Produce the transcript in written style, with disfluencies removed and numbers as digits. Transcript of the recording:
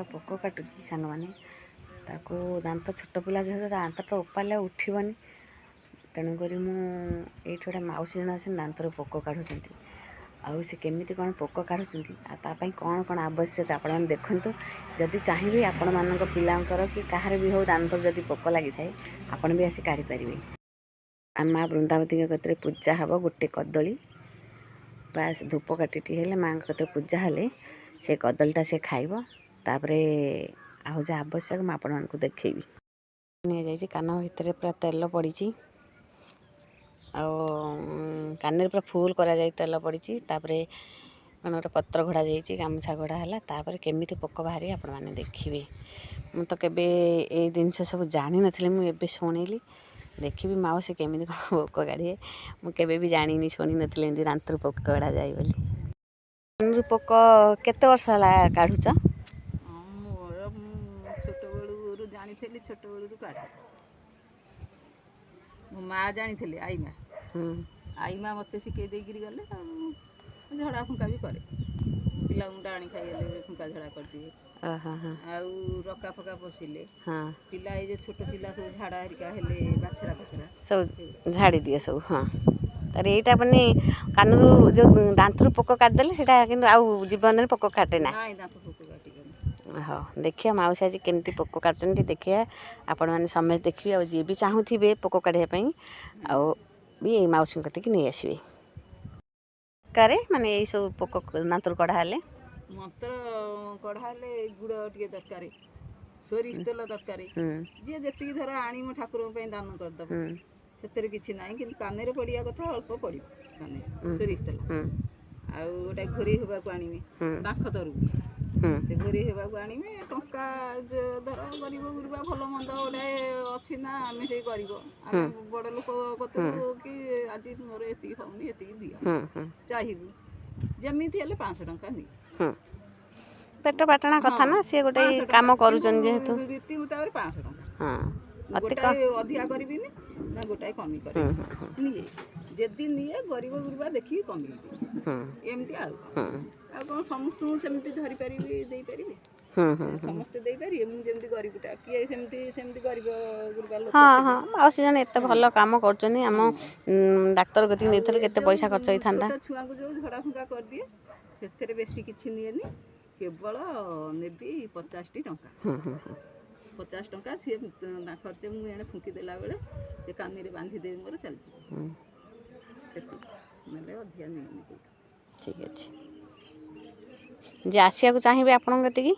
ପୋକ କାଟୁଛି ସାଙ୍ଗମାନେ ତାକୁ ଦାନ୍ତ ଛୋଟ ପିଲା ଯେହେତୁ ଦାନ୍ତ ତ ଉପାଡ଼ିଲେ ଉଠିବନି ତେଣୁକରି ମୁଁ ଏଇଠି ଗୋଟେ ମାଉସୀ ଜଣ ଅଛନ୍ତି ଦାନ୍ତରୁ ପୋକ କାଢ଼ୁଛନ୍ତି ଆଉ ସେ କେମିତି କ'ଣ ପୋକ କାଢ଼ୁଛନ୍ତି ଆଉ ତା ପାଇଁ କ'ଣ କ'ଣ ଆବଶ୍ୟକ ଆପଣମାନେ ଦେଖନ୍ତୁ ଯଦି ଚାହିଁବେ ଆପଣମାନଙ୍କ ପିଲାଙ୍କର କି କାହାର ବି ହଉ ଦାନ୍ତରୁ ଯଦି ପୋକ ଲାଗିଥାଏ ଆପଣ ବି ଆସି କାଢ଼ିପାରିବେ। ମା ବୃନ୍ଦାବତୀଙ୍କ କତିରେ ପୂଜା ହେବ ଗୋଟେ କଦଳୀ ବାସ୍ ଧୂପକାଠିଟି ହେଲେ ମାଙ୍କ କତିରେ ପୂଜା ହେଲେ ସେ କଦଳୀଟା ସେ ଖାଇବ ତାପରେ ଆଉ ଯାହା ଆବଶ୍ୟକ ମୁଁ ଆପଣମାନଙ୍କୁ ଦେଖେଇବି। ନିଆଯାଇଛି କାନ ଭିତରେ ପୁରା ତେଲ ପଡ଼ିଛି ଆଉ କାନରେ ପୁରା ଫୁଲ୍ କରାଯାଇ ତେଲ ପଡ଼ିଛି ତାପରେ ମାନେ ଗୋଟେ ପତ୍ର ଘୋଡ଼ା ଯାଇଛି ଗାମୁଛା ଘୋଡ଼ା ହେଲା ତାପରେ କେମିତି ପୋକ ବାହାରି ଆପଣମାନେ ଦେଖିବେ। ମୁଁ ତ କେବେ ଏଇ ଜିନିଷ ସବୁ ଜାଣିନଥିଲି ମୁଁ ଏବେ ଶୁଣିଲି ଦେଖିବି ମାଉସୀ କେମିତି କ'ଣ ପୋକ କାଢ଼ିବେ ମୁଁ କେବେ ବି ଜାଣିନି ଶୁଣିନଥିଲି ଏମିତି ଦାନ୍ତରୁ ପୋକ କାଢ଼ାଯାଏ ବୋଲି। କାନରୁ ପୋକ କେତେ ବର୍ଷ ହେଲା କାଢ଼ୁଛ? ମୋର ଛୋଟବେଳୁ ଜାଣିଥିଲି ଛୋଟବେଳରୁ କାଢ଼େ ମୋ ମା ଜାଣିଥିଲି ଆଈ ମା ମୋତେ ଶିଖେଇ ଦେଇକିରି ଗଲେ ଆଉ ଝଡ଼ା ଫୁଙ୍କା ବି କରେ ପିଲାଙ୍କୁ ଡାଣି ଖାଇଗଲେ ଫୁଙ୍କା ଝଡ଼ା କରିଦିଏ ଆଉ ରକା ଫକା ପଶିଲେ ପିଲା ଏଇ ଯେଉଁ ଛୋଟ ପିଲା ସବୁ ଝାଡ଼ା ହେରିକା ହେଲେ ବାଛରା ଫାଛରା ସବୁ ଝାଡ଼ି ଦିଏ ସବୁ। ହଁ ତାରେ ଏଇଟା ମାନେ କାନରୁ ଯେଉଁ ଦାନ୍ତରୁ ପୋକ କାଟିଦେଲେ ସେଇଟା କିନ୍ତୁ ଆଉ ଜୀବନରେ ପୋକ କାଟେ ନା? ନାଇଁ ଦାନ୍ତ ପୋକ କାଟିବନି। ହଉ ଦେଖିବା ମାଉସୀ ଆଜି କେମିତି ପୋକ କାଟୁଛନ୍ତି ଦେଖିବା ଆପଣମାନେ ସମସ୍ତେ ଦେଖିବେ ଆଉ ଯିଏ ବି ଚାହୁଁଥିବେ ପୋକ କାଢ଼ିବା ପାଇଁ ଆଉ ବି ଏଇ ମାଉସୀଙ୍କ କତିକି ନେଇ ଆସିବେ। କାରେ ମାନେ ଏଇସବୁ ପୋକ ଦାନ୍ତରୁ କଢ଼ା ହେଲେ ମନ୍ତ୍ର କଢ଼ା ହେଲେ ଗୁଡ଼ ଟିକେ ଦରକାର ସୋରିଷ ତେଲ ଦରକାର ଯିଏ ଯେତିକି ଧର ଆଣିମ ଠାକୁରଙ୍କ ପାଇଁ ଦାନ କରିଦେବ ସେଥିରେ କିଛି ନାହିଁ କିନ୍ତୁ କାନରେ ପଡ଼ିବା କଥା ଅଳ୍ପ ପଡ଼ିବ କାନରେ ସୋରିଷ ତେଲ ଆଉ ଗୋଟେ ଘୋରେଇ ହେବାକୁ ଆଣିବେ ତାଙ୍କ ତରକୁ ସେ ଘୋରେଇ ହେବାକୁ ଆଣିବେ ଟଙ୍କା ଧର ଗରିବ ଗୁରୁବା ଭଲ ମନ୍ଦ ଗୋଟେ ଅଛି ନା ଆମେ ସେଇ ଗରିବ ଆମେ ବଡ଼ ଲୋକ କତରୁ କି ଆଜି ମୋର ଏତିକି ହେଉନି ଏତିକି ଦିଅ ଚାହିଁବୁ ଯେମିତି ହେଲେ 500 ଟଙ୍କା ନିଏ। ପେଟ ପାଟଣା କଥା ନା ସିଏ ଗୋଟେ କାମ କରୁଛନ୍ତି ଯେହେତୁ ରୀତି ମୁତାବରେ 500 ଟଙ୍କା ଅଧିକ ଗୋଟାଏ ଅଧିକା କରିବିନି ନା ଗୋଟାଏ କମି କରିବି ନିଏ ଯଦି ନିଏ ଗରିବ ଗୁରୁବା ଦେଖିକି କମେଇବି ଏମିତି ଆଉ କ'ଣ ସମସ୍ତଙ୍କୁ ସେମିତି ଧରିପାରିବି ଦେଇପାରିବି ସମସ୍ତେ ଦେଇପାରିବେ ମୁଁ ଯେମିତି ଗରିବଟା କିଏ ସେମିତି ଗରିବ ଗୁରୁବା ଲୋକ ମାଉସୀ ଜଣେ ଏତେ ଭଲ କାମ କରୁଛନ୍ତି ଆମ ଡାକ୍ତର କତିକି ନେଇଥିଲେ କେତେ ପଇସା ଖର୍ଚ୍ଚ ହେଇଥାନ୍ତା। ଛୋଟ ଛୁଆଙ୍କୁ ଯେଉଁ ଝଡ଼ା ଫୁଙ୍କା କରିଦିଏ ସେଥିରେ ବେଶୀ କିଛି ନିଏନି କେବଳ ନେବି 50ଟି ଟଙ୍କା 50 ଟଙ୍କା ସିଏ ଖର୍ଚ୍ଚ ମୁଁ ଏଣେ ଫୁଙ୍କି ଦେଲା ବେଳେ ସେ କାନିରେ ବାନ୍ଧିଦେବି ମୋର ଚାଲିଯିବ ସେତିକି ନେଲେ ଅଧିକା ନିଏନି। ଠିକ୍ ଅଛି ଯେ ଆସିବାକୁ ଚାହିଁବେ ଆପଣଙ୍କ କତିକି